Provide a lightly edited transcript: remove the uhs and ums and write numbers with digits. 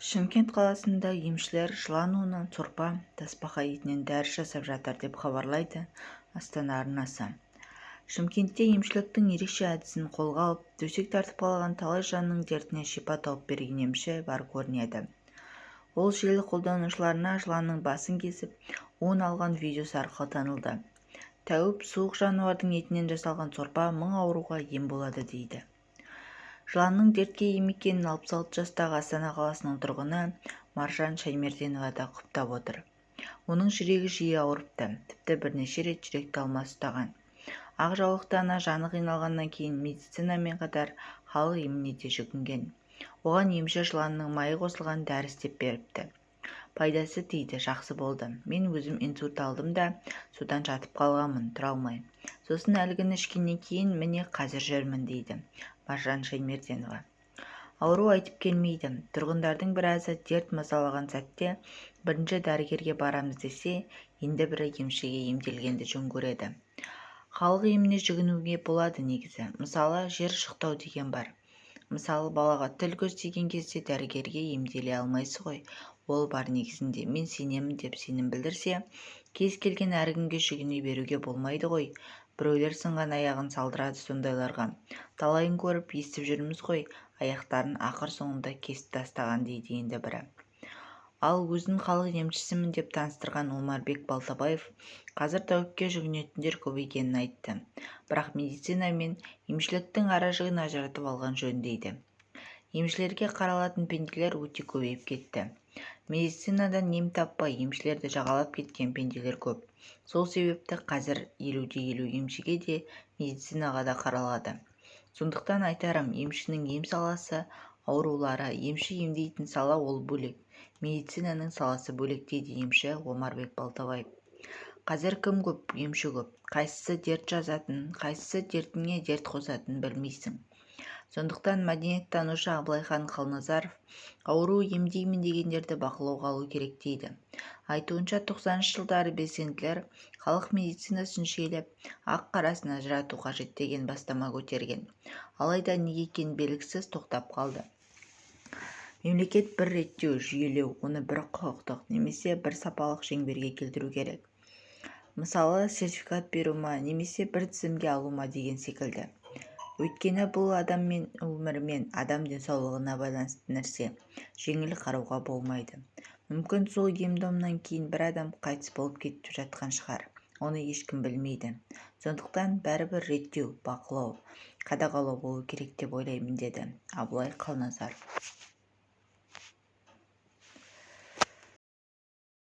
Шымкент қаласында емшілер жылан уынан сорпа, тасбақа етінен дәрі жасап жатыр деп хабарлайды Астана арнасы. Шымкентте емшіліктің ерекше әдісін қолға алып, төсек тартып қалған талай жанның дертіне шипа тауып берген емші бар көрінеді. Ол желі қолданушыларына жыланның басын кесіп, уын алған видеосы арқылы танылды. Тәуіп суық жануардың етінен жасалған сорпа 1000 ауруға ем болады дейді. Жыланның дертке ем екенін 66 жастағы Астана қаласының тұрғыны Маржан Шаймерденова да құптап отыр. Оның жүрегі жиі ауырыпты, тіпті бірнеше рет жүрек талмасы ұстаған. Ақ жаулықты ана жаны қиналғаннан кейін медицинамен қатар халық еміне де жүгінген. Оған емші жыланның майы қосылған дәрі істеп беріпті. Пайдасы тиді, жақсы болды. Мен өзім инсульт алдым да, содан жатып қалғанмын, тұра алмай. Сосын әлгіні ішкеннен кейін міне қазір жүрмін дейді Маржан Шаймерденова. Ауру айтып келмейді. Тұрғындардың біразы дерт мазалаған сәтте бірінші дәрігерге барамыз десе, енді бірі емшіге емделгенді жөн көреді. Халық еміне жүгінуге болады негізі. Мысалы, жер шықтау деген бар. Мысалы, балаға тіл көз тиген кезде дәрігерге емделе алмайсыз ғой. Ол бар негізінде. Мен сенемін деп сенім білдірсе, кез келген әркімге жүгіне беруге болмайды ғой. Біреулер сынған аяғын салдырады сондайларға. Талайын көріп, естіп жүрміз ғой, аяқтарын ақыр соңында кесіп тастаған дейді енді бірі. Ал өзін халық емшісімін деп таныстырған Омарбек Балтабаев қазір тәуіпке жүгінетіндер көп екенін айтты. Бірақ медицина мен емшіліктің ара-жігін ажыратып алған жөн дейді. Емшілерге қаралатын пенделер өте көбейіп кетті. Медицинадан ем таппай емшілерді жағалап кеткен пенделер көп. Сол себепті қазір 50-50 емшіге де медицинаға да қаралады. Сондықтан айтарым, емшінің ем саласы, аурулары, емші емдейтін сала ол бөлек. Медицинаның саласы бөлек дейді емші Омарбек Балтабаев. Қазір кім көп, емші көп. Қайсысы дерт жазатын, қайсысы дертіне дерт қосатын білмейсің. Сондықтан мәдениеттанушы Абылайхан Қалназаров ауру емдеймін дегендерді бақылауға алу керек дейді. Айтуынша 90-шы жылдары белсенділер халық медицинасын жүйелеп, ақ-қарасын ажырату қажет деген бастама көтерген. Алайда неге екені белгісіз тоқтап қалды. Мемлекет бір реттеу, жүйелеу, оны бір құқықтық немесе бір сапалық шеңберге келтіру керек. Мысалы, сертификат беру ма, немесе бір тізімге алу ма деген секілді. Өйткені бұл адаммен өмірімен, адам денсаулығына байланысты нәрсе. Жеңіл қарауға болмайды. Мүмкін сол ем-домнан кейін бір адам қайтыс болып кетіп жатқан шығар. Оны ешкім білмейді. Сондықтан бәрібір реттеу, бақылау, қадағалау болу керек деп ойлаймын деді Абылай Қалназаров.